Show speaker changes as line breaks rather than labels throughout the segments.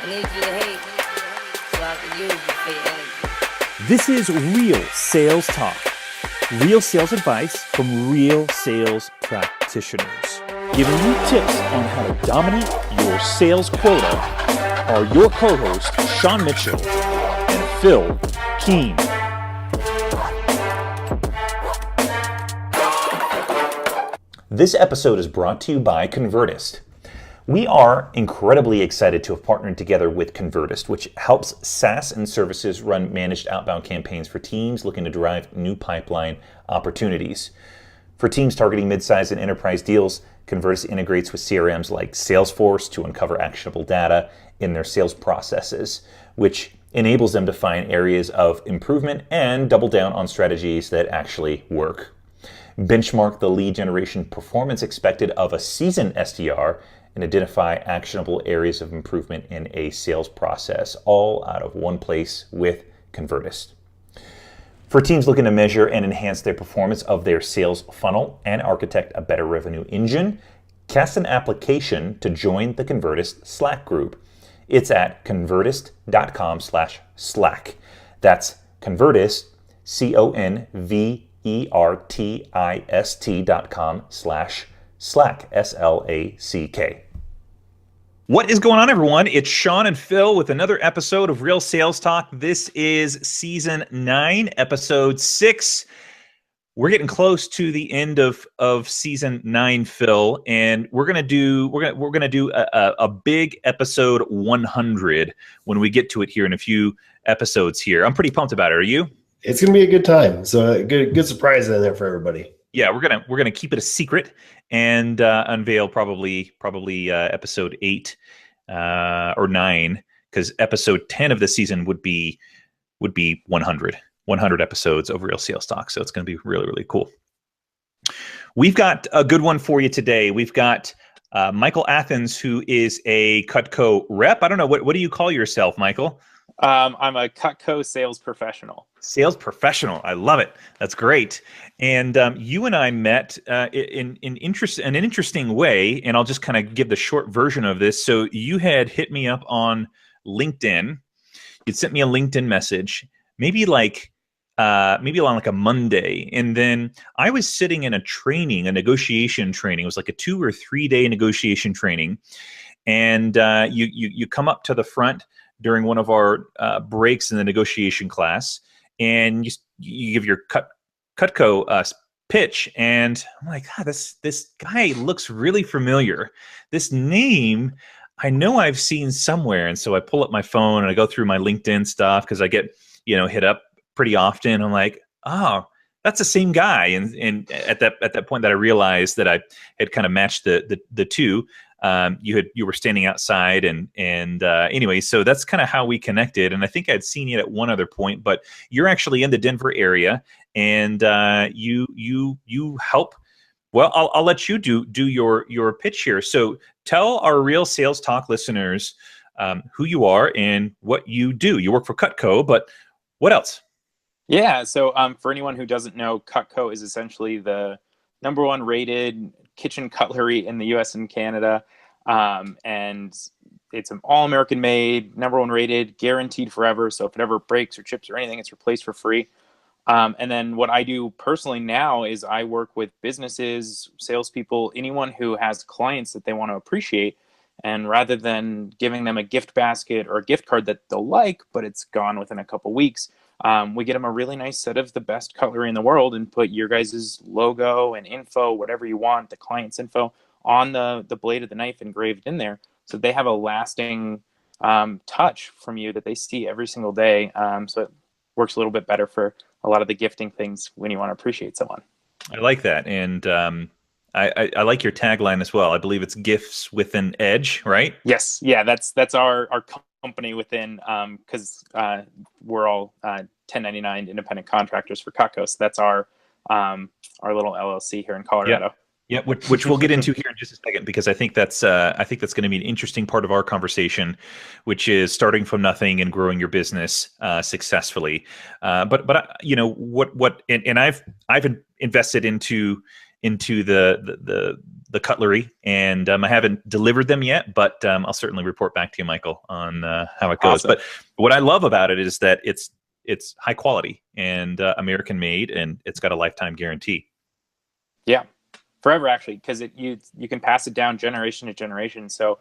I need you to hate so I can use you for your energy.
This is Real Sales Talk. Real sales advice from real sales practitioners. Giving you tips on how to dominate your sales quota are your co-hosts, Sean Mitchell and Phil Keene. This episode is brought to you by Convertist. We are incredibly excited to have partnered together with Convertist, which helps SaaS and services run managed outbound campaigns for teams looking to drive new pipeline opportunities. For teams targeting mid-size and enterprise deals, Convertist integrates with CRMs like Salesforce to uncover actionable data in their sales processes, which enables them to find areas of improvement and double down on strategies that actually work. Benchmark the lead generation performance expected of a seasoned SDR and identify actionable areas of improvement in a sales process, all out of one place with Convertist. For teams looking to measure and enhance their performance of their sales funnel and architect a better revenue engine, cast an application to join the Convertist Slack group. It's at convertist.com/Slack. That's Convertist, convertist.com/Slack, SLACK. What is going on, everyone? It's Sean and Phil with another episode of Real Sales Talk. This is season 9, episode 6. We're getting close to the end of season 9, Phil, and we're gonna do a big episode 100 when we get to it here in a few episodes. Here, I'm pretty pumped about it. Are you?
It's gonna be a good time. So a good surprise in there for everybody.
Yeah, we're gonna keep it a secret and unveil probably episode 8 or 9, because episode 10 of the season would be 100 episodes of Real Sales Talk. So it's going to be really, really cool. We've got a good one for you today. We've got Michael Athens, who is a Cutco rep. I don't know, what do you call yourself, Michael?
I'm a Cutco sales professional.
Sales professional. I love it. That's great. And you and I met in an interesting way, and I'll just kind of give the short version of this. So you had hit me up on LinkedIn. You'd sent me a LinkedIn message, maybe on like a Monday. And then I was sitting in a negotiation training. It was like a 2 or 3 day negotiation training. And you come up to the front during one of our breaks in the negotiation class, and you give your Cutco pitch, and I'm like, this guy looks really familiar. This name, I know I've seen somewhere. And so I pull up my phone and I go through my LinkedIn stuff, because I get hit up pretty often. I'm like, oh, that's the same guy. And at that point that I realized that I had kind of matched the two. You were standing outside, and anyway, so that's kind of how we connected. And I think I'd seen you at one other point, but you're actually in the Denver area, and you help. Well, I'll let you do your pitch here. So tell our Real Sales Talk listeners who you are and what you do. You work for Cutco, but what else?
Yeah, so for anyone who doesn't know, Cutco is essentially the #1 rated kitchen cutlery in the US and Canada. And it's an all-American made, #1 rated, guaranteed forever. So if it ever breaks or chips or anything, it's replaced for free. And then what I do personally now is I work with businesses, salespeople, anyone who has clients that they want to appreciate. And rather than giving them a gift basket or a gift card that they'll like, but it's gone within a couple weeks, we get them a really nice set of the best cutlery in the world and put your guys' logo and info, whatever you want, the client's info, on the blade of the knife engraved in there. So they have a lasting touch from you that they see every single day. So it works a little bit better for a lot of the gifting things when you want to appreciate someone.
I like that. And I like your tagline as well. I believe it's gifts with an edge, right?
Yes. Yeah, that's our company within, because we're all 1099 independent contractors for Cutco. So that's our little LLC here in Colorado.
Yeah, which we'll get into here in just a second, because I think that's going to be an interesting part of our conversation, which is starting from nothing and growing your business successfully. But what I've invested into the the cutlery, and I haven't delivered them yet, but I'll certainly report back to you, Michael, on how it goes.
Awesome.
But what I love about it is that it's high quality and American made, and it's got a lifetime guarantee.
Yeah, forever actually, because you can pass it down generation to generation. So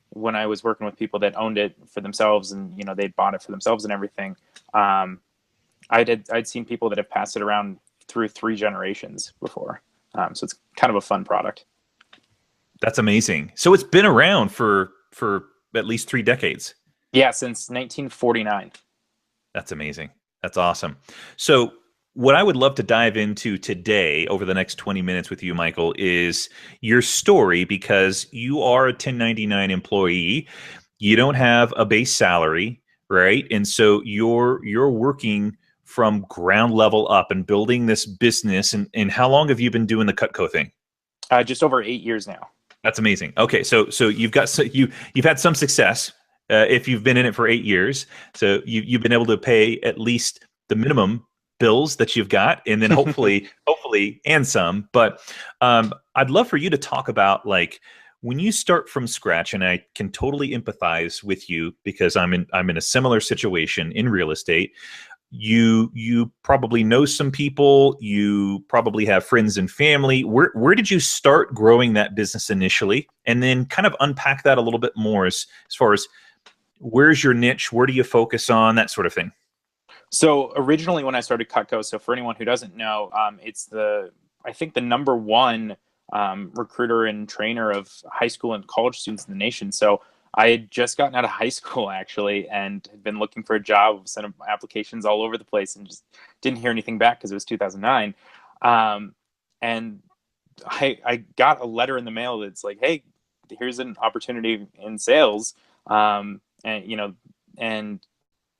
when I was working with people that owned it for themselves, and they'd bought it for themselves and everything, I'd seen people that have passed it around through 3 generations before. So it's kind of a fun product.
That's amazing. So it's been around for at least 3 decades.
Yeah, since 1949.
That's amazing. That's awesome. So what I would love to dive into today over the next 20 minutes with you, Michael, is your story, because you are a 1099 employee. You don't have a base salary, right? And so you're working from ground level up and building this business. And how long have you been doing the Cutco thing?
Just over 8 years now.
That's amazing. Okay, so you've had some success if you've been in it for 8 years. So you've been able to pay at least the minimum bills that you've got, and then hopefully and some. But I'd love for you to talk about, like, when you start from scratch, and I can totally empathize with you because I'm in a similar situation in real estate. You probably know some people, you probably have friends and family. Where did you start growing that business initially? And then kind of unpack that a little bit more as far as where's your niche, where do you focus on, that sort of thing.
So originally when I started Cutco, so for anyone who doesn't know, it's I think the number 1 recruiter and trainer of high school and college students in the nation. So I had just gotten out of high school actually, and had been looking for a job, sent applications all over the place, and just didn't hear anything back because it was 2009. And I got a letter in the mail that's like, hey, here's an opportunity in sales. And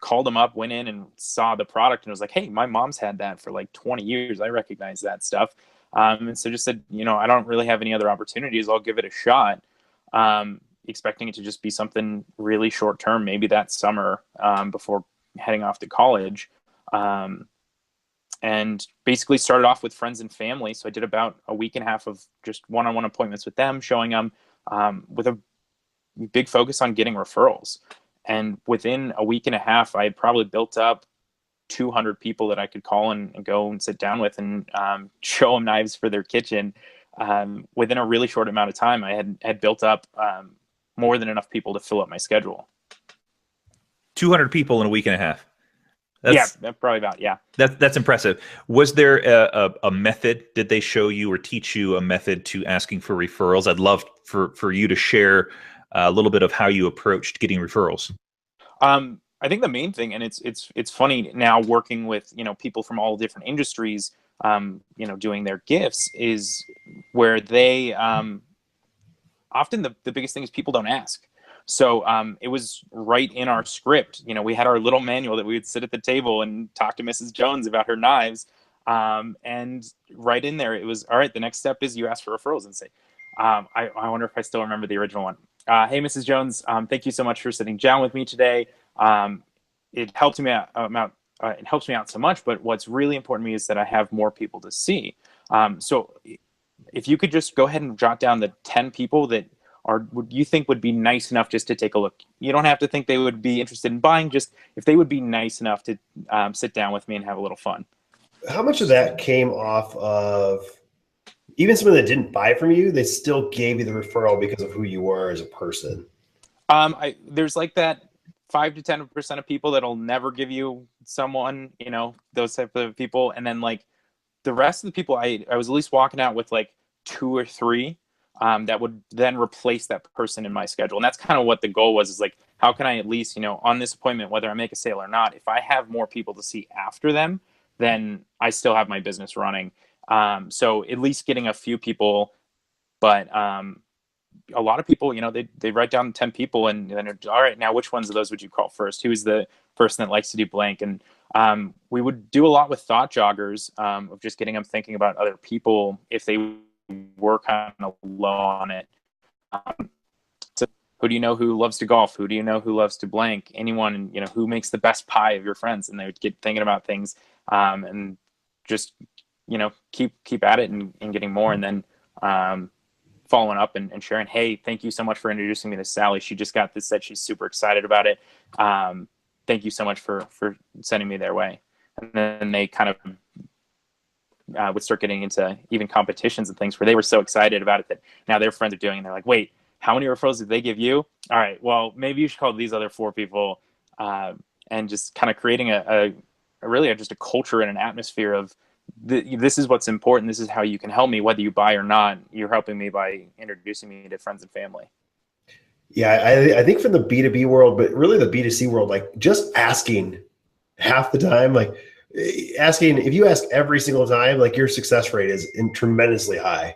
called them up, went in and saw the product, and was like, hey, my mom's had that for like 20 years. I recognize that stuff. And so just said, I don't really have any other opportunities. I'll give it a shot. Expecting it to just be something really short term, maybe that summer before heading off to college. And basically started off with friends and family. So I did about a week and a half of just one-on-one appointments with them, showing them with a big focus on getting referrals. And within a week and a half, I had probably built up 200 people that I could call and go and sit down with and show them knives for their kitchen. Within a really short amount of time, I had built up more than enough people to fill up my schedule.
200 people in a week and a half.
Probably about, yeah.
That's impressive. Was there a method? Did they show you or teach you a method to asking for referrals? I'd love for you to share a little bit of how you approached getting referrals.
I think the main thing, and it's funny now working with people from all different industries, doing their gifts, is where they often the biggest thing is people don't ask. So it was right in our script. We had our little manual that we would sit at the table and talk to Mrs. Jones about her knives. And right in there, it was, all right, the next step is you ask for referrals and say, I wonder if I still remember the original one. Hey, Mrs. Jones, thank you so much for sitting down with me today. It helped me out. It helps me out so much, but what's really important to me is that I have more people to see. So if you could just go ahead and jot down the 10 people that would you think would be nice enough just to take a look. You don't have to think they would be interested in buying, just if they would be nice enough to sit down with me and have a little fun.
How much of that came off of even someone that didn't buy from you, they still gave you the referral because of who you were as a person?
There's like that 5 to 10% of people that'll never give you someone, those type of people. And then like the rest of the people, I was at least walking out with like 2 or 3 that would then replace that person in my schedule. And that's kind of what the goal was, is like, how can I at least, on this appointment, whether I make a sale or not, if I have more people to see after them, then I still have my business running. So at least getting a few people, but a lot of people, they write down 10 people and then, all right, now which ones of those would you call first? Who's the person that likes to do blank? And we would do a lot with thought joggers of just getting them thinking about other people if they were kind of low on it. So who do you know who loves to golf? Who do you know who loves to blank? Anyone, who makes the best pie of your friends? And they would get thinking about things and just, keep at it and getting more. And then following up and sharing, hey, thank you so much for introducing me to Sally. She just got this set. She's super excited about it. Thank you so much for sending me their way. And then they kind of would start getting into even competitions and things where they were so excited about it that now their friends are doing it. And they're like, wait, how many referrals did they give you? All right, well, maybe you should call these other 4 people, and just kind of creating really just a culture and an atmosphere of this is what's important. This is how you can help me, whether you buy or not. You're helping me by introducing me to friends and family.
Yeah, I think from the B2B world, but really the B2C world, like just asking half the time, like asking, if you ask every single time, like your success rate is tremendously high.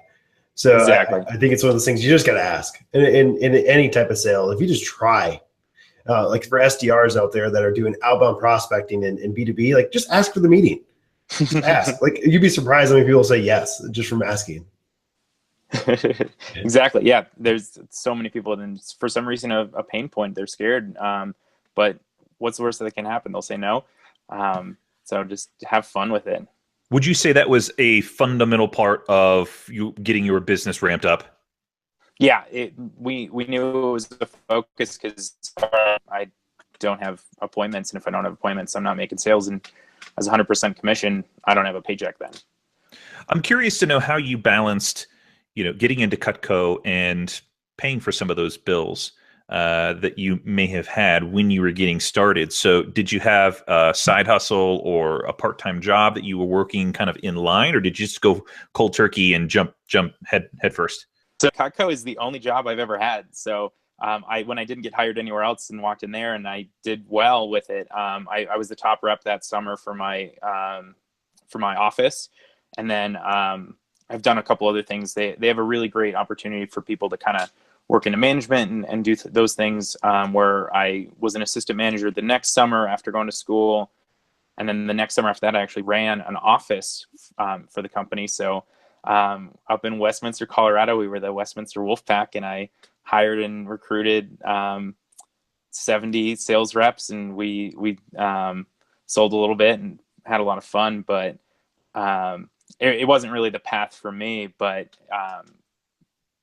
So
Exactly.
I think it's one of those things you just got to ask in any type of sale. If you just try, like for SDRs out there that are doing outbound prospecting and B2B, like just ask for the meeting. Just ask. Like you'd be surprised how many people say yes just from asking.
Exactly. Yeah. There's so many people, and for some reason a pain point. They're scared. But what's the worst that can happen? They'll say no. So just have fun with it.
Would you say that was a fundamental part of you getting your business ramped up?
Yeah. We knew it was a focus because I don't have appointments, and if I don't have appointments, I'm not making sales. And as 100% commission, I don't have a paycheck then.
I'm curious to know how you balanced, getting into Cutco and paying for some of those bills that you may have had when you were getting started. So did you have a side hustle or a part-time job that you were working kind of in line, or did you just go cold turkey and jump head first?
So Cutco is the only job I've ever had. So when I didn't get hired anywhere else and walked in there and I did well with it, I was the top rep that summer for my office. And then I've done a couple other things. They have a really great opportunity for people to kind of work into management and do those things, where I was an assistant manager the next summer after going to school. And then the next summer after that, I actually ran an office for the company. So up in Westminster, Colorado, we were the Westminster Wolfpack, and I hired and recruited 70 sales reps, and we sold a little bit and had a lot of fun, but it wasn't really the path for me. But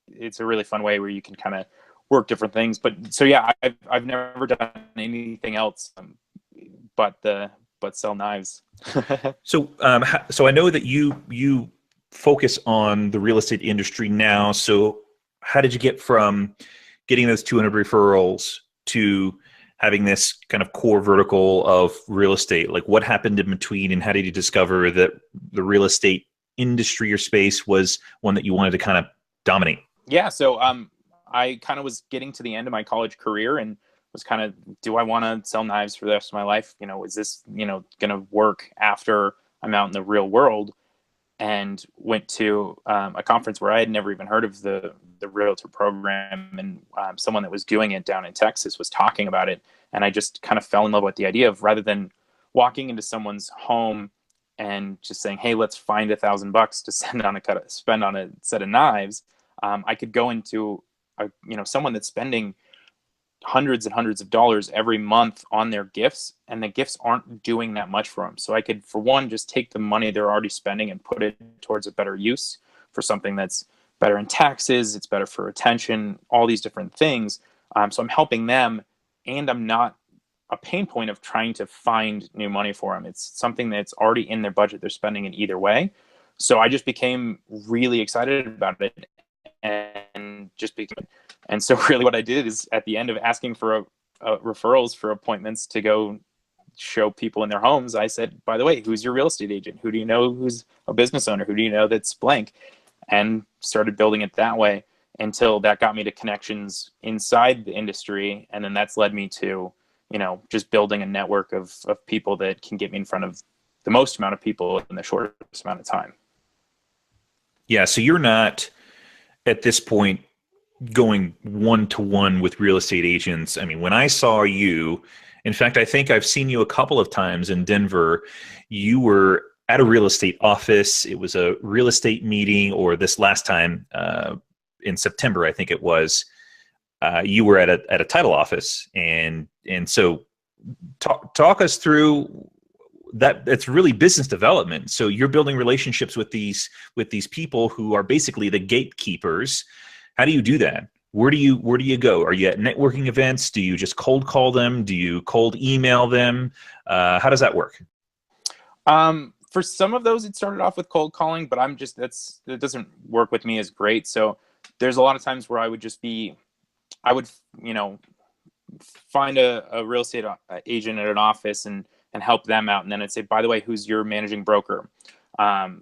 it's a really fun way where you can kind of work different things. But so yeah, I've never done anything else but sell knives.
So I know that you focus on the real estate industry now. So how did you get from getting those 200 referrals to having this kind of core vertical of real estate? Like what happened in between, and how did you discover that the real estate industry or space was one that you wanted to kind of dominate?
Yeah. So I kind of was getting to the end of my college career and was kind of, do I want to sell knives for the rest of my life? Is this, going to work after I'm out in the real world? And went to a conference where I had never even heard of the realtor program, and someone that was doing it down in Texas was talking about it. And I just kind of fell in love with the idea of, rather than walking into someone's home and just saying, hey, let's find $1,000 to spend on a set of knives, I could go into someone that's spending hundreds and hundreds of dollars every month on their gifts, and the gifts aren't doing that much for them. So I could, for one, just take the money they're already spending and put it towards a better use for something that's better in taxes, it's better for retention, all these different things. So I'm helping them, and I'm not a pain point of trying to find new money for them. It's something that's already in their budget. They're spending it either way. So I just became really excited about it, and so really what I did is, at the end of asking for referrals for appointments to go show people in their homes, I said, by the way, who's your real estate agent? Who do you know who's a business owner? Who do you know that's blank? And started building it that way, until that got me to connections inside the industry. And then that's led me to, just building a network of people that can get me in front of the most amount of people in the shortest amount of time.
Yeah. So you're not at this point going one-to-one with real estate agents. I mean, when I saw you, in fact, I think I've seen you a couple of times in Denver. You were at a real estate office. It was a real estate meeting, or this last time in September, I think it was, you were at a title office. And so talk us through that. It's really business development. So you're building relationships with these people who are basically the gatekeepers. How do you do that? Where do you go? Are you at networking events? Do you just cold call them? Do you cold email them? How does that work?
For some of those, it started off with cold calling, but that doesn't work with me as great. So there's a lot of times where I would, find a real estate agent at an office and help them out. And then I'd say, by the way, who's your managing broker?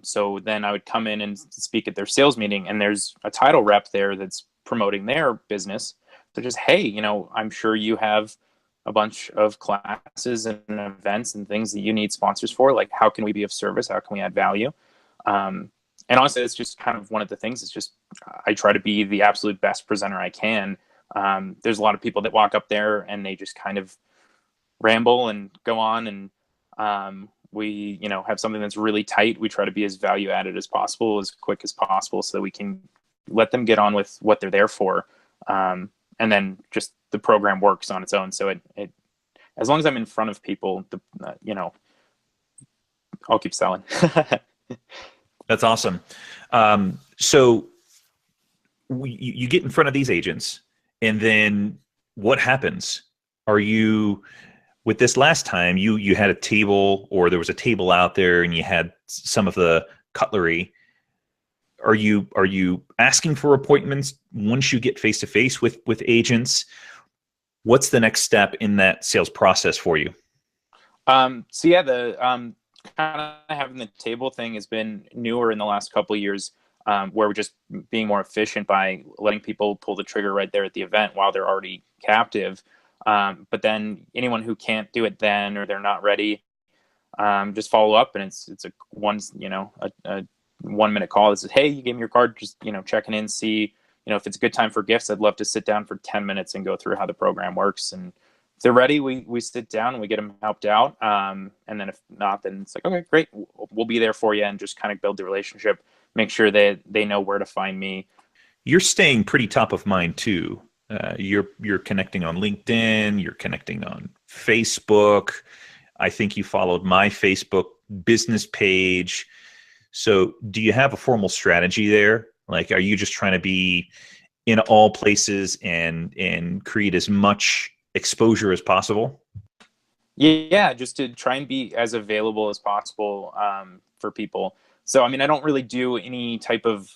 So then I would come in and speak at their sales meeting, and there's a title rep there that's promoting their business. So just, hey, I'm sure you have a bunch of classes and events and things that you need sponsors for. Like, how can we be of service? How can we add value? And honestly, it's just kind of one of the things. It's just, I try to be the absolute best presenter I can. There's a lot of people that walk up there and they just kind of ramble and go on. And we, have something that's really tight. We try to be as value added as possible, as quick as possible, so that we can let them get on with what they're there for. And then just the program works on its own. So it as long as I'm in front of people, I'll keep selling.
That's awesome. So you get in front of these agents, and then what happens? Are you, with this last time, you had a table, or there was a table out there and you had some of the cutlery. Are you asking for appointments once you get face to face with agents? What's the next step in that sales process for you?
So yeah, the kind of having the table thing has been newer in the last couple of years, where we're just being more efficient by letting people pull the trigger right there at the event while they're already captive. But then anyone who can't do it then, or they're not ready, just follow up, and it's a 1 minute call that says, hey, you gave me your card, just checking in, see if it's a good time for gifts. I'd love to sit down for 10 minutes and go through how the program works. And if they're ready, we sit down and we get them helped out. And then if not, then it's like, okay, great, we'll be there for you, and just kind of build the relationship, make sure that they know where to find me.
You're staying pretty top of mind too. You're connecting on LinkedIn, you're connecting on Facebook. I think you followed my Facebook business page. So do you have a formal strategy there? Like, are you just trying to be in all places and create as much exposure as possible?
Yeah, just to try and be as available as possible for people. So, I don't really do any type of,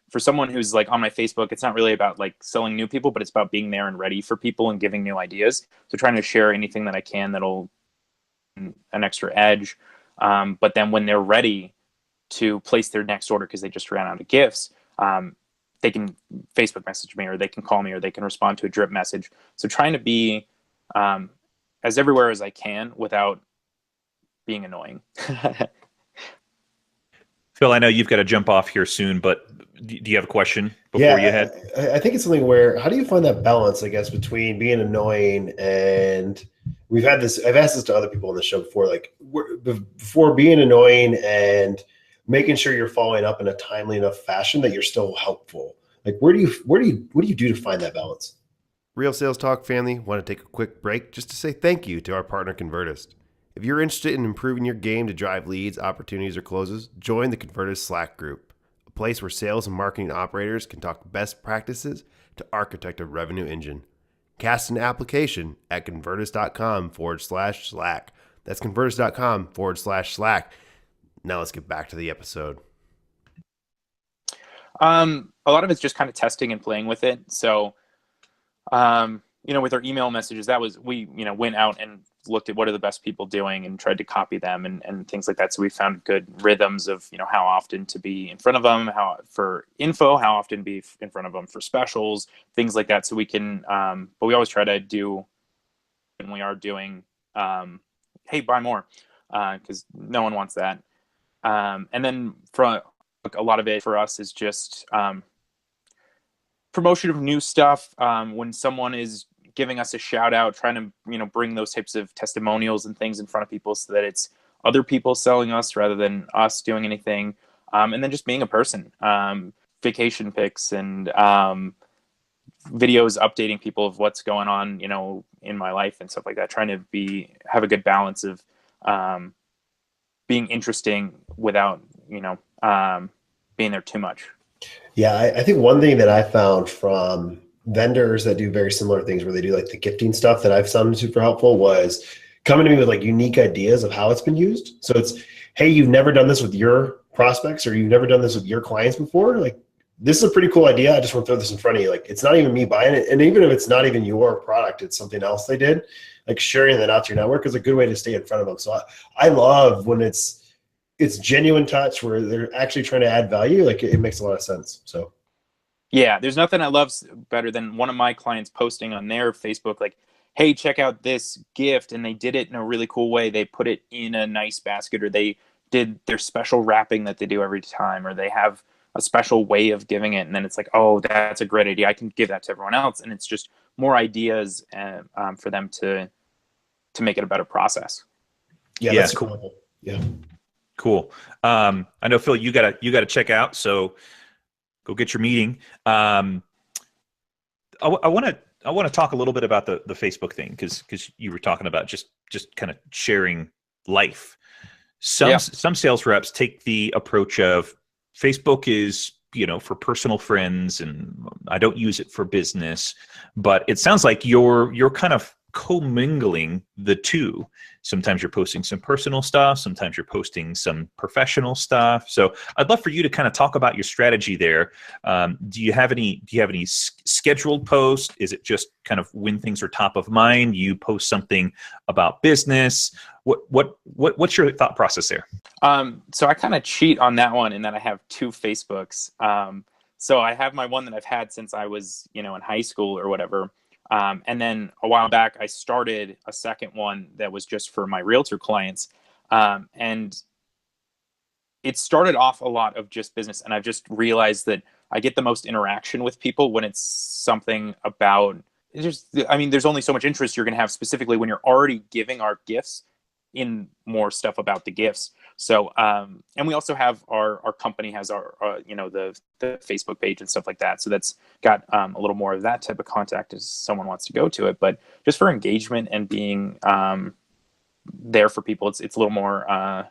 for someone who's like on my Facebook, it's not really about like selling new people, but it's about being there and ready for people and giving new ideas. So trying to share anything that I can that'll an extra edge. But then when they're ready to place their next order because they just ran out of gifts, they can Facebook message me, or they can call me, or they can respond to a drip message. So trying to be as everywhere as I can without being annoying.
Phil, I know you've got to jump off here soon, but do you have a question before you head?
I think it's something where, how do you find that balance, I guess, between being annoying and I've asked this to other people on the show before, like before being annoying and making sure you're following up in a timely enough fashion that you're still helpful. Like, what do you do to find that balance?
Real Sales Talk family, want to take a quick break just to say thank you to our partner Convertist. If you're interested in improving your game to drive leads, opportunities, or closes, join the Convertist Slack group, a place where sales and marketing operators can talk best practices to architect a revenue engine. Cast an application at convertist.com/Slack. That's convertist.com/Slack. Now let's get back to the episode.
A lot of it's just kind of testing and playing with it. So, with our email messages, we went out and looked at what are the best people doing and tried to copy them and things like that. So we found good rhythms of, how often to be in front of them, how for info, how often be in front of them for specials, things like that. So we can, but we always try to do, when we are doing, hey, buy more, because no one wants that. And then for a lot of it for us is just promotion of new stuff. When someone is giving us a shout out, trying to bring those types of testimonials and things in front of people so that it's other people selling us rather than us doing anything. And then just being a person, vacation pics and videos updating people of what's going on, in my life and stuff like that. Trying to have a good balance of being interesting without, being there too much.
Yeah, I think one thing that I found from vendors that do very similar things where they do like the gifting stuff that I've found super helpful was coming to me with like unique ideas of how it's been used. So it's, hey, you've never done this with your prospects or you've never done this with your clients before. Like, this is a pretty cool idea. I just want to throw this in front of you. Like, it's not even me buying it. And even if it's not even your product, it's something else they did. Like sharing that out to your network is a good way to stay in front of them. So I love when it's genuine touch where they're actually trying to add value. Like it makes a lot of sense. So
Yeah, there's nothing I love better than one of my clients posting on their Facebook, like, hey, check out this gift. And they did it in a really cool way. They put it in a nice basket, or they did their special wrapping that they do every time, or they have a special way of giving it. And then it's like, oh, that's a great idea. I can give that to everyone else. And it's just more ideas for them to make it a better process.
yeah,
Yeah,
that's
cool.
cool. Yeah.
Cool. I know, Phil, you gotta check out, so go get your meeting. I want to talk a little bit about the Facebook thing because you were talking about just kind of sharing life. Some sales reps take the approach of Facebook is, for personal friends, and I don't use it for business. But it sounds like you're kind of commingling the two. Sometimes you're posting some personal stuff, sometimes you're posting some professional stuff. So I'd love for you to kind of talk about your strategy there. Do you have any scheduled posts? Is it just kind of when things are top of mind, you post something about business? What's your thought process there?
So I kind of cheat on that one in that I have two Facebooks. So I have my one that I've had since I was, in high school or whatever. And then a while back, I started a second one that was just for my realtor clients. And it started off a lot of just business. And I've just realized that I get the most interaction with people when it's something about there's only so much interest you're going to have specifically when you're already giving our gifts in more stuff about the gifts. So, and we also have our company has our, the Facebook page and stuff like that. So that's got a little more of that type of contact as someone wants to go to it. But just for engagement and being there for people, it's a little more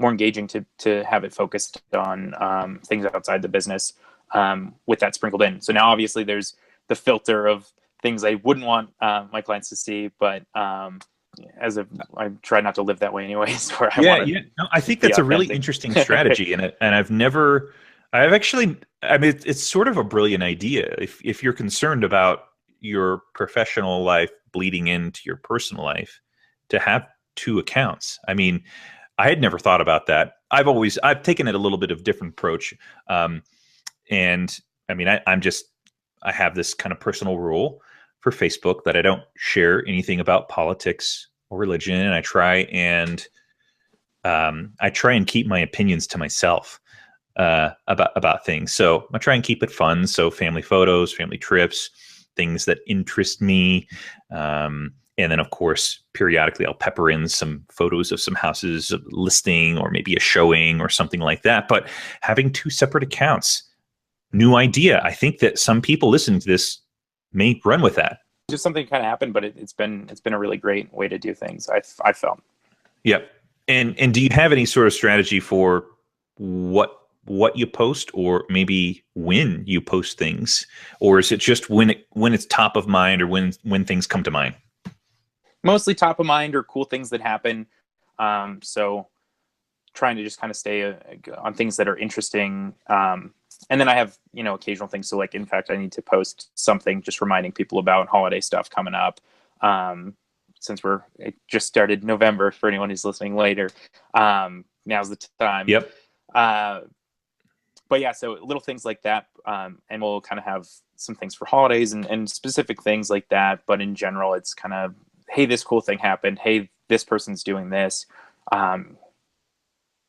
engaging to have it focused on things outside the business with that sprinkled in. So now obviously there's the filter of things I wouldn't want my clients to see, but I try not to live that way anyways. Where
I think that's a really interesting strategy, and it's sort of a brilliant idea. If you're concerned about your professional life bleeding into your personal life, to have two accounts. I mean, I had never thought about that. I've taken it a little bit of different approach, and I mean, I have this kind of personal rule for Facebook that I don't share anything about politics or religion, and I try and keep my opinions to myself about things. So I try and keep it fun. So family photos, family trips, things that interest me, and then of course periodically I'll pepper in some photos of some houses listing or maybe a showing or something like that. But having two separate accounts, new idea. I think that some people listening to this may run with that.
Just something kind of happened, but it's been a really great way to do things. I felt.
Yep. And do you have any sort of strategy for what you post, or maybe when you post things, or is it just when it's top of mind, or when things come to mind?
Mostly top of mind or cool things that happen. So trying to just kind of stay on things that are interesting. And then I have, occasional things. So like, in fact, I need to post something just reminding people about holiday stuff coming up. Since it just started November for anyone who's listening later. Now's the time.
Yep.
But yeah, so little things like that. And we'll kind of have some things for holidays and specific things like that. But in general, it's kind of, hey, this cool thing happened. Hey, this person's doing this.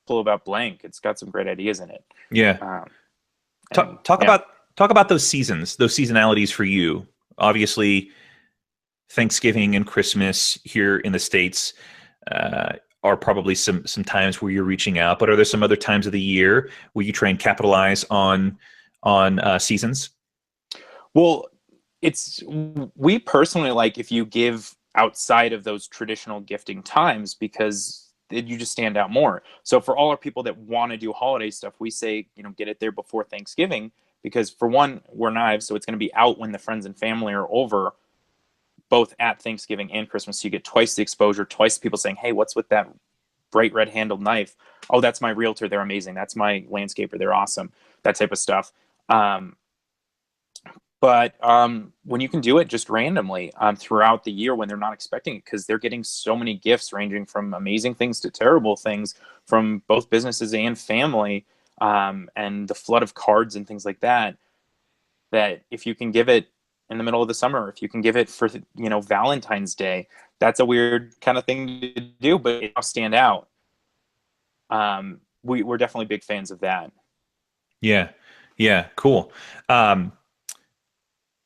About blank. It's got some great ideas in it.
Yeah. Talk about those seasons, those seasonalities for you. Obviously, Thanksgiving and Christmas here in the States are probably some times where you're reaching out. But are there some other times of the year where you try and capitalize on seasons?
Well, we personally like if you give outside of those traditional gifting times, because you just stand out more. So for all our people that want to do holiday stuff, we say, get it there before Thanksgiving, because for one, we're knives, so it's going to be out when the friends and family are over, both at Thanksgiving and Christmas. So you get twice the exposure, twice the people saying, hey, what's with that bright red handled knife? Oh, that's my realtor. They're amazing. That's my landscaper. They're awesome. That type of stuff. But when you can do it just randomly throughout the year when they're not expecting it, because they're getting so many gifts ranging from amazing things to terrible things from both businesses and family, and the flood of cards and things like that, that if you can give it in the middle of the summer, if you can give it for, Valentine's Day, that's a weird kind of thing to do, but it'll stand out. We're definitely big fans of that.
Yeah. Yeah. Cool.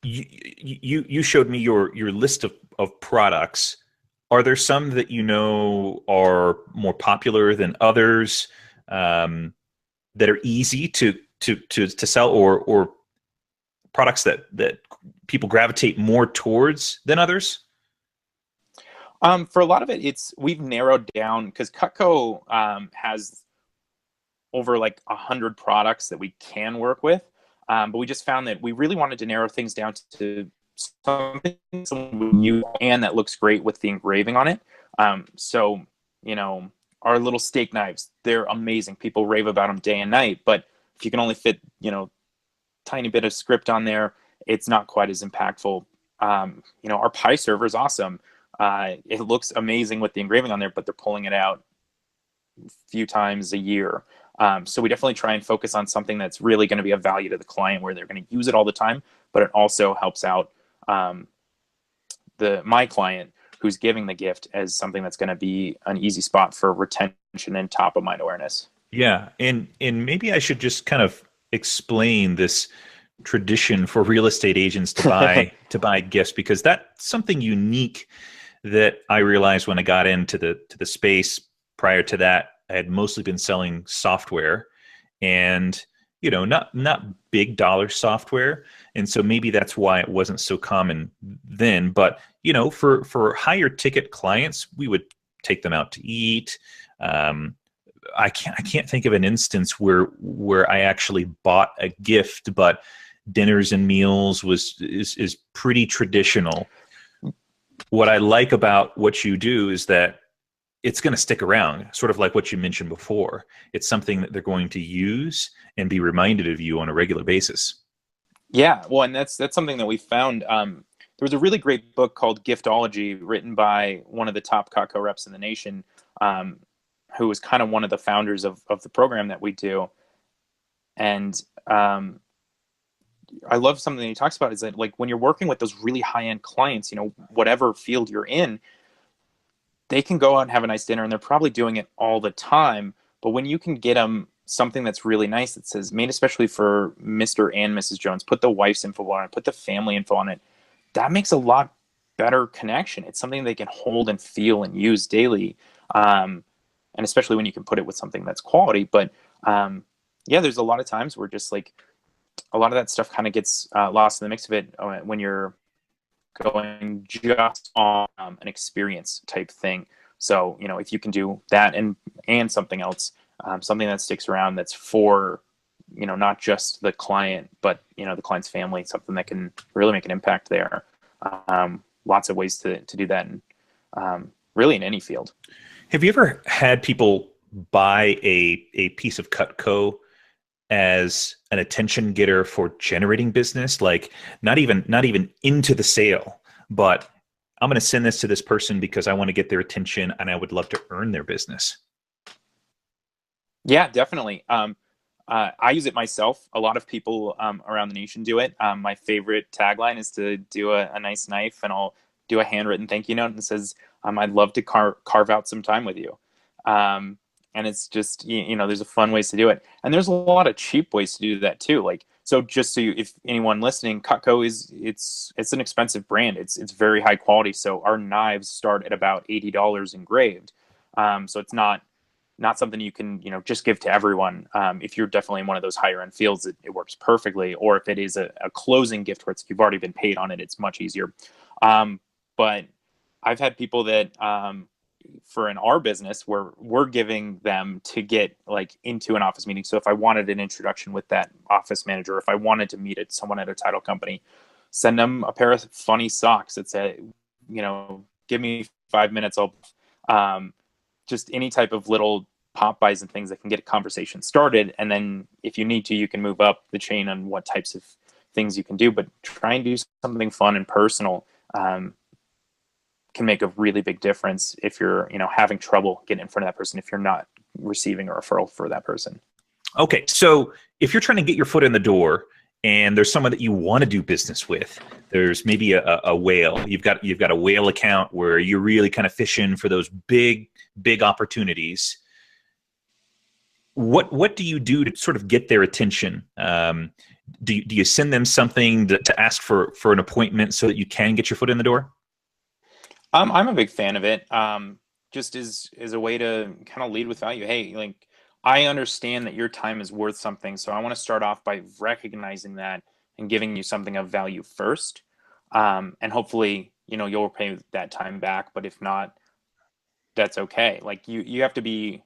You showed me your list of products. Are there some that are more popular than others, that are easy to sell, or products that people gravitate more towards than others?
For a lot of it, we've narrowed down, because Cutco has over like 100 products that we can work with. But we just found that we really wanted to narrow things down to something new and that looks great with the engraving on it. So, our little steak knives, they're amazing. People rave about them day and night, but if you can only fit, tiny bit of script on there, it's not quite as impactful. Our pie server is awesome. It looks amazing with the engraving on there, but they're pulling it out a few times a year. So we definitely try and focus on something that's really going to be of value to the client, where they're going to use it all the time, but it also helps out my client who's giving the gift as something that's going to be an easy spot for retention and top of mind awareness.
Yeah, and maybe I should just kind of explain this tradition for real estate agents to buy gifts, because that's something unique that I realized when I got into the space. Prior to that, I had mostly been selling software, and not big dollar software, and so maybe that's why it wasn't so common then. But for higher ticket clients, we would take them out to eat. I can't think of an instance where I actually bought a gift, but dinners and meals is pretty traditional. What I like about what you do is that it's going to stick around, sort of like what you mentioned before. It's something that they're going to use and be reminded of you on a regular basis.
Yeah, well, and that's something that we found. There was a really great book called Giftology, written by one of the top Cutco reps in the nation, who was kind of one of the founders of the program that we do. And I love something that he talks about, is that, like, when you're working with those really high-end clients, whatever field you're in, they can go out and have a nice dinner, and they're probably doing it all the time. But when you can get them something that's really nice, that says made especially for Mr. and Mrs. Jones, put the wife's info on it, put the family info on it, that makes a lot better connection. It's something they can hold and feel and use daily. And especially when you can put it with something that's quality. But there's a lot of times where just like a lot of that stuff kind of gets lost in the mix of it when you're going just on an experience type thing. So, if you can do that and something else, something that sticks around, that's for, not just the client, but, the client's family, something that can really make an impact there. Lots of ways to do that, and really in any field.
Have you ever had people buy a piece of Cutco as an attention getter for generating business? Like not even into the sale, but I'm going to send this to this person because I want to get their attention and I would love to earn their business.
Yeah, definitely. I use it myself. A lot of people around the nation do it. My favorite tagline is to do a nice knife, and I'll do a handwritten thank you note and says, I'd love to carve out some time with you. And it's just, there's a fun ways to do it. And there's a lot of cheap ways to do that too. Like, so just so if anyone listening, Cutco it's an expensive brand. It's very high quality. So our knives start at about $80 engraved. So it's not something you can, just give to everyone. If you're definitely in one of those higher end fields, it works perfectly. Or if it is a closing gift where you've already been paid on it, it's much easier. But I've had people that for in our business where we're giving them to get like into an office meeting. So if I wanted an introduction with that office manager, if I wanted to meet someone at a title company, send them a pair of funny socks that say, give me 5 minutes. I'll just any type of little pop buys and things that can get a conversation started. And then if you need to, you can move up the chain on what types of things you can do, but try and do something fun and personal. Can make a really big difference if you're, having trouble getting in front of that person, if you're not receiving a referral for that person.
Okay. So if you're trying to get your foot in the door and there's someone that you want to do business with, there's maybe a whale, you've got a whale account where you're really kind of fishing for those big opportunities. What do you do to sort of get their attention? Do you send them something to ask for an appointment so that you can get your foot in the door?
I'm a big fan of it. Just as a way to kind of lead with value. Hey, like, I understand that your time is worth something, so I want to start off by recognizing that and giving you something of value first. And hopefully, you'll pay that time back. But if not, that's okay. Like you have to be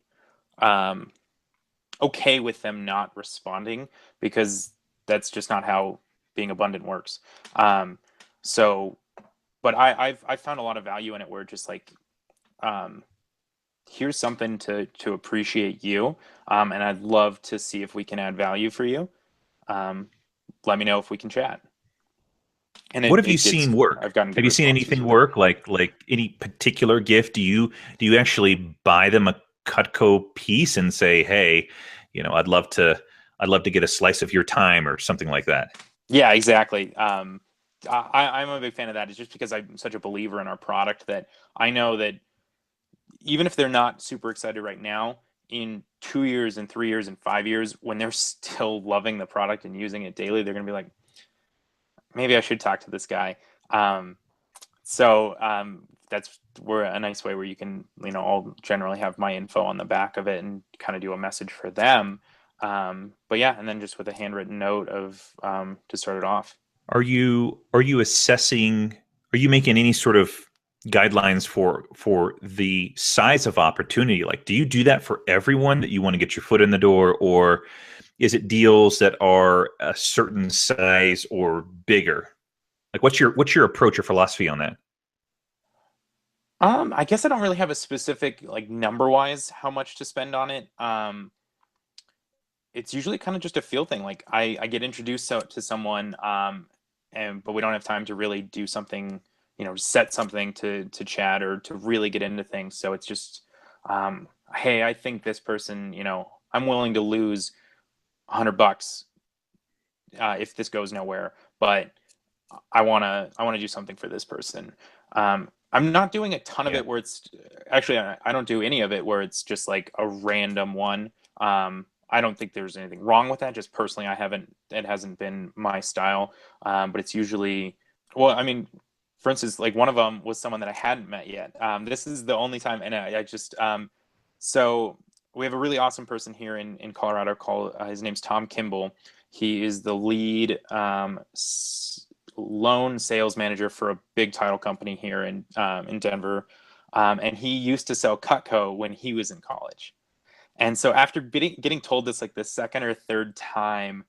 okay with them not responding, because that's just not how being abundant works. But I've found a lot of value in it where just like, here's something to appreciate you. And I'd love to see if we can add value for you. Let me know if we can chat. And
what have you seen work? Have you seen anything work? Like any particular gift? Do you actually buy them a Cutco piece and say, hey, I'd love to get a slice of your time or something like that?
Yeah, exactly. I'm a big fan of that. It's just because I'm such a believer in our product that I know that even if they're not super excited right now, in 2 years and 3 years and 5 years, when they're still loving the product and using it daily, they're going to be like, maybe I should talk to this guy. That's a nice way where you can, I'll generally have my info on the back of it and kind of do a message for them. But yeah, and then just with a handwritten note of to start it off.
Are you assessing? Are you making any sort of guidelines for the size of opportunity? Like, do you do that for everyone that you want to get your foot in the door, or is it deals that are a certain size or bigger? Like, what's your approach or philosophy on that?
I guess I don't really have a specific, like, number wise how much to spend on it. It's usually kind of just a feel thing. Like I get introduced to someone, but we don't have time to really do something, set something to chat or to really get into things. So it's just, hey, I think this person, I'm willing to lose $100 if this goes nowhere, but I wanna do something for this person. I'm not doing a ton of it where it's actually, I don't do any of it where it's just like a random one. I don't think there's anything wrong with that. Just personally, it hasn't been my style. But it's usually, well, I mean, for instance, like one of them was someone that I hadn't met yet. This is the only time, and I just, so we have a really awesome person here in Colorado called, his name's Tom Kimball. He is the lead loan sales manager for a big title company here in Denver. And he used to sell Cutco when he was in college. And so after getting told this like the second or third time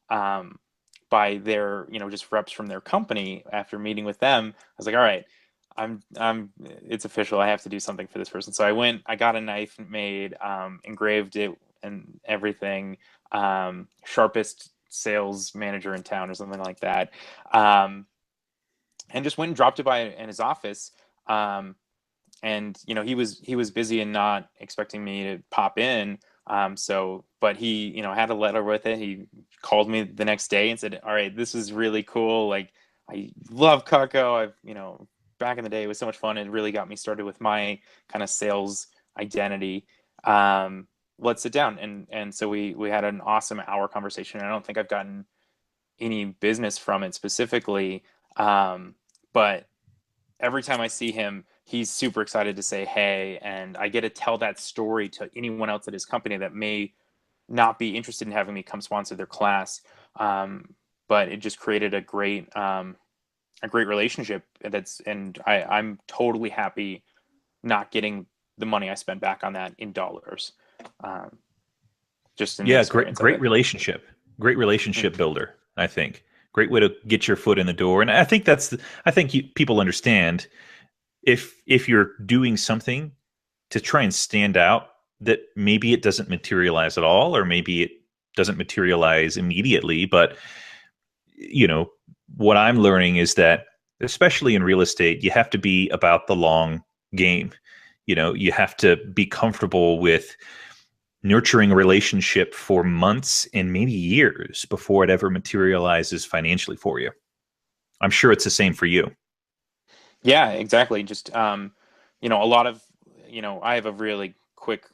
by their, just reps from their company, after meeting with them, I was like, all right, it's official. I have to do something for this person. So I got a knife made, engraved it and everything, sharpest sales manager in town or something like that. And just went and dropped it by in his office. And he was busy and not expecting me to pop in. But he, had a letter with it. He called me the next day and said, all right, this is really cool. Like, I love Cutco. Back in the day, it was so much fun. It really got me started with my kind of sales identity. Let's sit down. And so we had an awesome hour conversation. I don't think I've gotten any business from it specifically. But every time I see him, he's super excited to say, hey, and I get to tell that story to anyone else at his company that may not be interested in having me come sponsor their class. But it just created a great relationship. I'm totally happy not getting the money I spend back on that in dollars. Just in the
Yeah,
experience of
great
it.
relationship. Great relationship builder, I think. Great way to get your foot in the door. And I think people understand if you're doing something to try and stand out, that maybe it doesn't materialize at all, or maybe it doesn't materialize immediately. But what I'm learning is that, especially in real estate, you have to be about the long game. You have to be comfortable with nurturing a relationship for months and maybe years before it ever materializes financially for you. I'm sure it's the same for you.
Yeah, exactly. Just, a lot of, I have a really quick,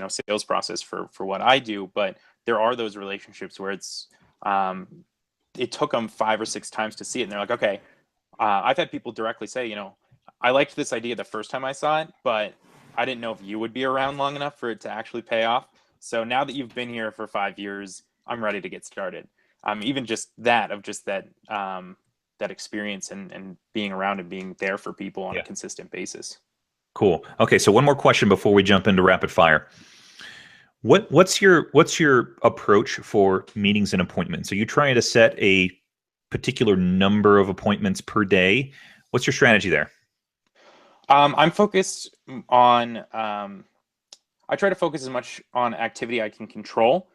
sales process for what I do, but there are those relationships where it's, it took them 5 or 6 times to see it. And they're like, okay, I've had people directly say, I liked this idea the first time I saw it, but I didn't know if you would be around long enough for it to actually pay off. So now that you've been here for 5 years, I'm ready to get started. Even just that that experience and being around and being there for people on a consistent basis.
Cool. Okay, so one more question before we jump into rapid fire. What's your approach for meetings and appointments? Are you trying to set a particular number of appointments per day? What's your strategy there?
I'm focused on. I try to focus as much on activity I can control.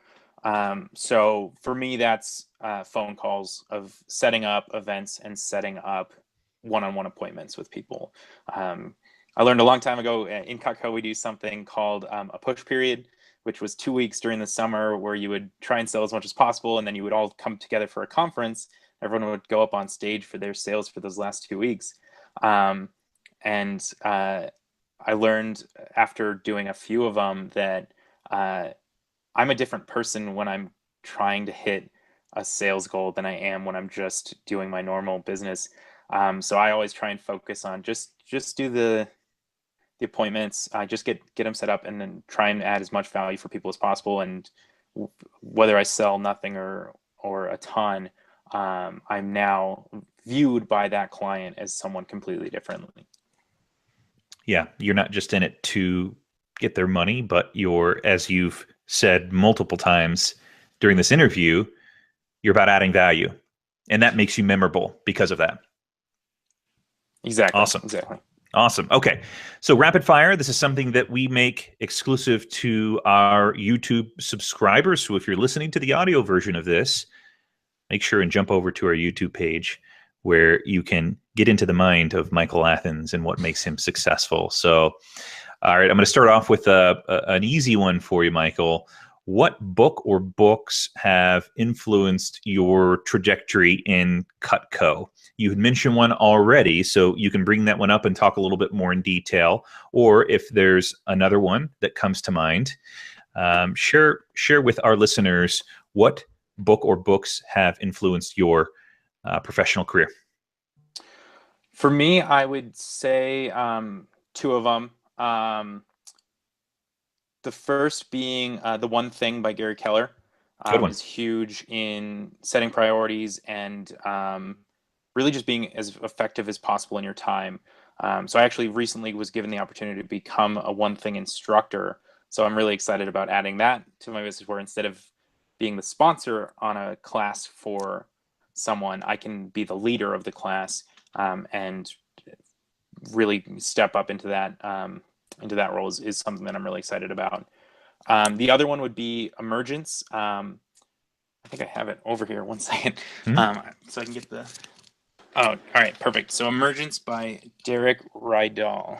So for me, that's phone calls, of setting up events and setting up one-on-one appointments with people. I learned a long time ago in Cutco, we do something called a push period, which was 2 weeks during the summer where you would try and sell as much as possible, and then you would all come together for a conference. Everyone would go up on stage for their sales for those last 2 weeks. I learned after doing a few of them that I'm a different person when I'm trying to hit a sales goal than I am when I'm just doing my normal business. So I always try and focus on just do the appointments, just get them set up, and then try and add as much value for people as possible. And whether I sell nothing or a ton, I'm now viewed by that client as someone completely differently.
Yeah, you're not just in it to get their money, but you're, as you've said multiple times during this interview, you're about adding value. And that makes you memorable because of that.
Exactly.
Awesome.
Exactly.
Awesome. Okay. So rapid fire, this is something that we make exclusive to our YouTube subscribers. So if you're listening to the audio version of this, make sure and jump over to our YouTube page where you can get into the mind of Michael Athens and what makes him successful. So, all right, I'm going to start off with an easy one for you, Michael. What book or books have influenced your trajectory in Cutco? You had mentioned one already, so you can bring that one up and talk a little bit more in detail. Or if there's another one that comes to mind, share with our listeners what book or books have influenced your professional career.
For me, I would say 2 of them. The first being The One Thing by Gary Keller. Is huge in setting priorities and really just being as effective as possible in your time. So I actually recently was given the opportunity to become a One Thing instructor. So I'm really excited about adding that to my business, where instead of being the sponsor on a class for someone, I can be the leader of the class and really step up into that role is something that I'm really excited about. The other one would be Emergence. I think I have it over here. 1 second. So I can get the... Oh, all right, perfect. So Emergence by Derek Rydall.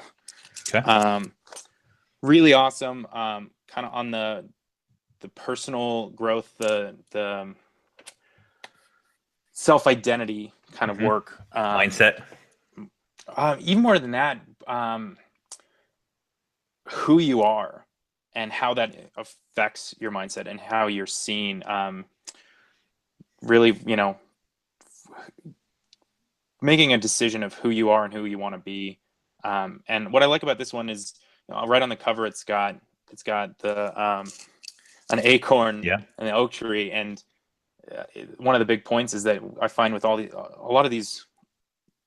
Okay.
Really awesome. Kind of on the personal growth, the self-identity kind of work.
Mindset.
Even more than that, who you are and how that affects your mindset and how you're seen. Really, making a decision of who you are and who you want to be. And what I like about this one is, right on the cover, it's got the an acorn and the oak tree. And one of the big points is that I find with a lot of these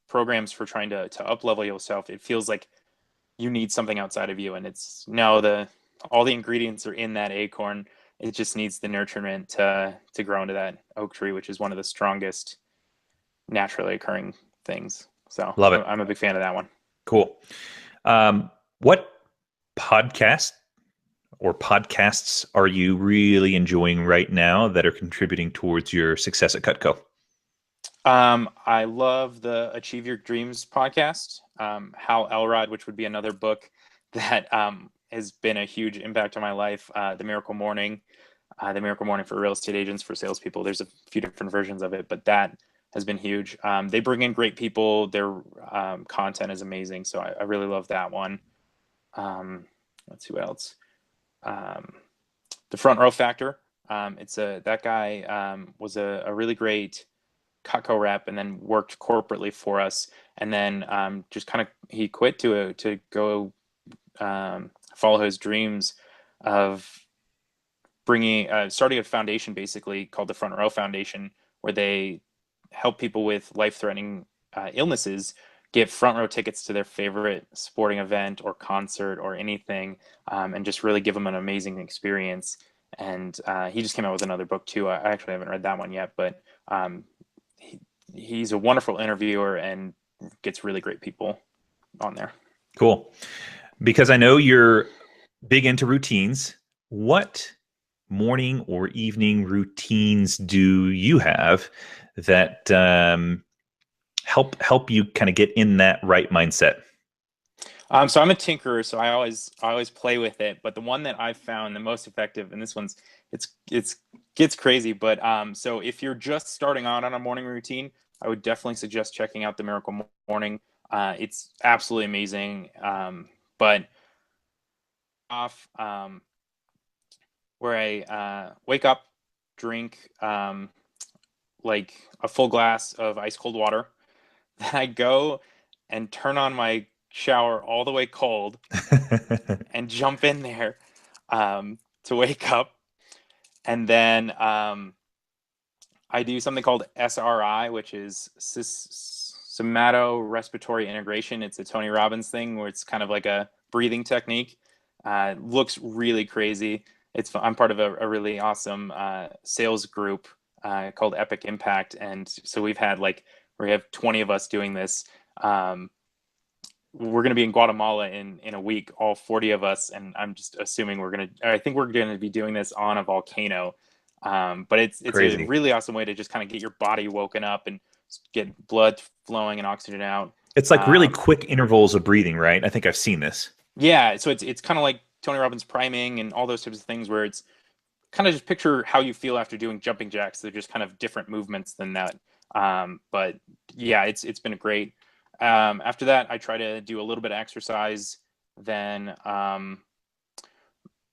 programs for trying to up level yourself, it feels like you need something outside of you, and it's no, all the ingredients are in that acorn. It just needs the nurturement to grow into that oak tree, which is one of the strongest naturally occurring things. So
Love it.
I'm a big fan of that one.
Cool. What podcast or podcasts are you really enjoying right now that are contributing towards your success at Cutco?
I love the Achieve Your Dreams podcast. Hal Elrod, which would be another book that has been a huge impact on my life. The Miracle Morning for real estate agents, for salespeople. There's a few different versions of it, but that has been huge. They bring in great people. Their content is amazing, so I really love that one. Let's see what else. The Front Row Factor. That guy was a really great Cutco rep, and then worked corporately for us, and then just kind of he quit to go follow his dreams of starting a foundation basically called the Front Row Foundation, where they help people with life-threatening illnesses get front row tickets to their favorite sporting event or concert or anything, and just really give them an amazing experience. And he just came out with another book too. I actually haven't read that one yet, but he's a wonderful interviewer and gets really great people on there.
Cool. Because I know you're big into routines. What morning or evening routines do you have that help you kind of get in that right mindset?
So I'm a tinkerer, so I always play with it. But the one that I've found the most effective, and this one's it gets crazy, but so if you're just starting out on a morning routine, I would definitely suggest checking out the Miracle Morning. It's absolutely amazing. But off where I wake up, drink like a full glass of ice cold water, then I go and turn on my shower all the way cold and jump in there to wake up. And then I do something called SRI, which is somato-respiratory integration. It's a Tony Robbins thing where it's kind of like a breathing technique. Looks really crazy. I'm part of a really awesome sales group called Epic Impact. And so we have 20 of us doing this. We're going to be in Guatemala in a week, all 40 of us, and I'm just assuming I think we're going to be doing this on a volcano. But it's
Crazy.
A really awesome way to just kind of get your body woken up and get blood flowing and oxygen out.
It's like really quick intervals of breathing, right? I think I've seen this.
Yeah, so it's kind of like Tony Robbins priming and all those types of things, where it's kind of just picture how you feel after doing jumping jacks. They're just kind of different movements than that. But yeah, it's been great. After that, I try to do a little bit of exercise, then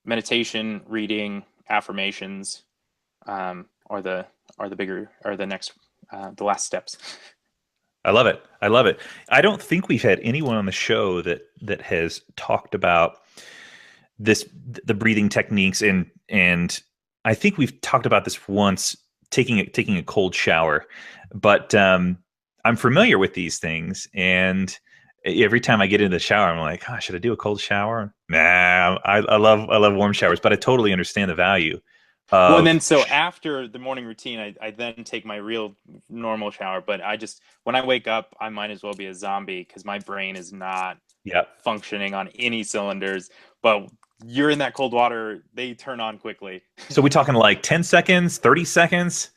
meditation, reading, affirmations, are the last steps.
I love it. I love it. I don't think we've had anyone on the show that has talked about the breathing techniques, and I think we've talked about this once, taking a cold shower, but I'm familiar with these things, and every time I get into the shower, I'm like, oh, should I do a cold shower? Nah, I love warm showers, but I totally understand the value.
Well, and then so after the morning routine, I then take my real normal shower. But when I wake up, I might as well be a zombie because my brain is not functioning on any cylinders. But you're in that cold water, they turn on quickly.
So we're talking like 10 seconds, 30 seconds?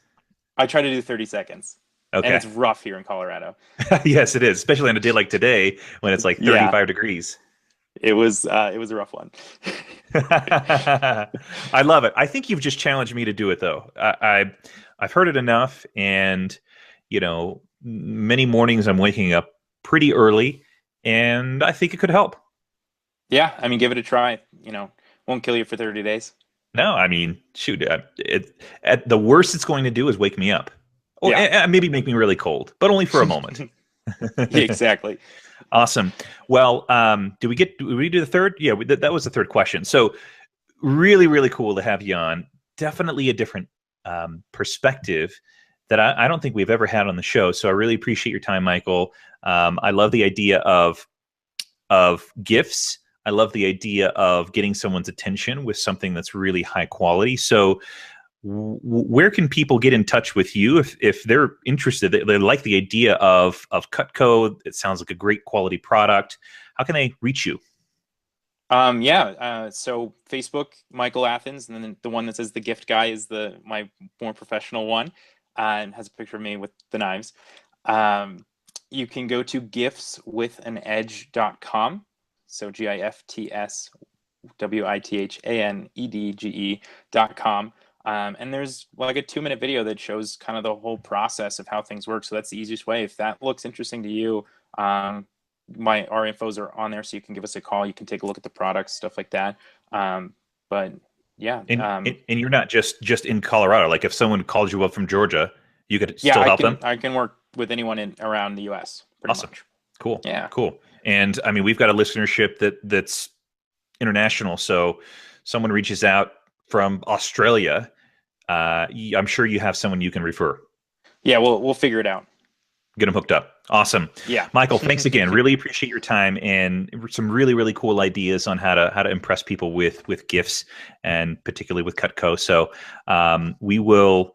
I try to do 30 seconds.
Okay.
And it's rough here in Colorado.
Yes, it is, especially on a day like today when it's like 35 degrees.
It was a rough one.
I love it. I think you've just challenged me to do it, though. I've heard it enough, and many mornings I'm waking up pretty early, and I think it could help.
Yeah, I mean, give it a try. Won't kill you for 30 days.
No, I mean, shoot, at the worst it's going to do is wake me up. Or maybe make me really cold, but only for a moment.
Exactly.
Awesome. Well, did we do the third? Yeah, that was the third question. So really, really cool to have you on. Definitely a different perspective that I don't think we've ever had on the show. So I really appreciate your time, Michael. I love the idea of of gifts. I love the idea of getting someone's attention with something that's really high quality. So where can people get in touch with you if they're interested? They like the idea of Cutco. It sounds like a great quality product. How can they reach you?
So Facebook, Michael Athens, and then the one that says the gift guy is my more professional one, and has a picture of me with the knives. You can go to giftswithanedge.com. So giftswithanedge.com. And there's like a 2-minute video that shows kind of the whole process of how things work. So that's the easiest way. If that looks interesting to you, our infos are on there, so you can give us a call. You can take a look at the products, stuff like that. But yeah.
And you're not just in Colorado. Like if someone calls you up from Georgia, you could still help them?
I can work with anyone around the U.S. pretty much.
Cool.
Yeah.
Cool. And I mean, we've got a listenership that's international. So someone reaches out from Australia, I'm sure you have someone you can refer.
Yeah, we'll figure it out.
Get them hooked up. Awesome.
Yeah.
Michael, thanks again. Really appreciate your time and some really, really cool ideas on how to impress people with gifts, and particularly with Cutco. So we'll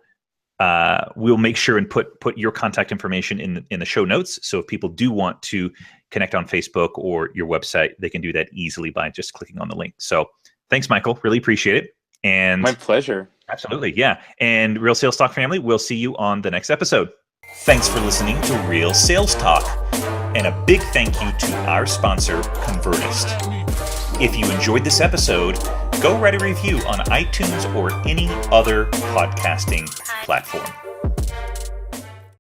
make sure and put your contact information in the show notes. So if people do want to connect on Facebook or your website, they can do that easily by just clicking on the link. So thanks, Michael. Really appreciate it. And
my pleasure.
Absolutely. Yeah. And Real Sales Talk family, we'll see you on the next episode. Thanks for listening to Real Sales Talk. And a big thank you to our sponsor, Convertist. If you enjoyed this episode, go write a review on iTunes or any other podcasting platform.